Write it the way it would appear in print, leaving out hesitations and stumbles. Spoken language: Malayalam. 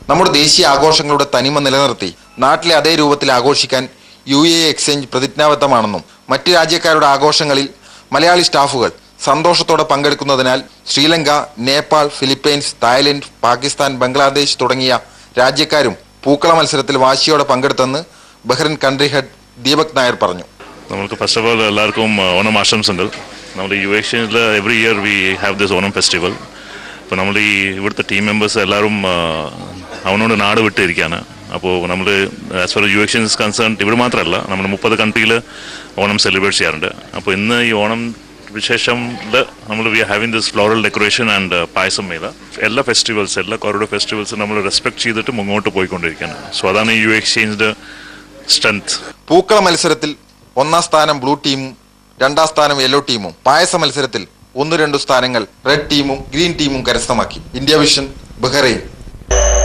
നമ്മുടെ ദേശീയ ആഘോഷങ്ങളുടെ തനിമ നിലനിർത്തി നാട്ടിലെ അതേ രൂപത്തിൽ ആഘോഷിക്കാൻ UAE എക്സ്ചേഞ്ച് പ്രതിജ്ഞാബദ്ധമാണെന്നും മറ്റ് രാജ്യക്കാരുടെ ആഘോഷങ്ങളിൽ മലയാളി സ്റ്റാഫുകൾ സന്തോഷത്തോടെ പങ്കെടുക്കുന്നതിനാൽ ശ്രീലങ്ക, നേപ്പാൾ, ഫിലിപ്പൈൻസ്, തായ്ലൻഡ്, പാകിസ്ഥാൻ, ബംഗ്ലാദേശ് തുടങ്ങിയ രാജ്യക്കാരും പൂക്കള മത്സരത്തിൽ വാശിയോടെ പങ്കെടുത്തെന്ന് Bahrain country head Deepak Nair പറഞ്ഞു. നമുക്ക് ഫസ്റ്റ് ഓഫ് ഓൾ എല്ലാവർക്കും ഓണം ആശംസകൾ. നമ്മുടെ UAE എക്സ്ചേഞ്ചിൽ every year we have this Onam festival. അപ്പോൾ നമ്മൾ ഇവിടുത്തെ ടീം മെമ്പേഴ്സ് എല്ലാവരും അവനോട് നാട് വിട്ടിരിക്കുകയാണ്. അപ്പോൾ നമ്മൾ as fir UAE exchange concern ഇവിടെ മാത്രമല്ല, നമ്മൾ 30 കൺട്രിയിൽ ഓണം സെലിബ്രേറ്റ് ചെയ്യാറുണ്ട്. അപ്പോൾ ഇന്ന് ഈ ഓണം വിശേഷത്തിൽ നമ്മൾ we are having this floral decoration and payasam mela. എല്ലാ ഫെസ്റ്റിവൽസ്, എല്ലാ കോറിഡോർ ഫെസ്റ്റിവൽസും നമ്മൾ റെസ്പെക്ട് ചെയ്തിട്ട് മുന്നോട്ട് പോയിക്കൊണ്ടിരിക്കുകയാണ്. സോ അതാണ് UAE എക്സ്ചേഞ്ചിന്റെ സ്ട്രെങ്ത്. പൂക്കള മത്സരത്തിൽ 1ാം സ്ഥാനം ബ്ലൂ ടീമും 2ാം സ്ഥാനം യെല്ലോ ടീമും, പായസ മത്സരത്തിൽ 1-2 സ്ഥാനങ്ങൾ റെഡ് ടീമും ഗ്രീൻ ടീമും കരസ്ഥമാക്കി. India vision, Bahrain.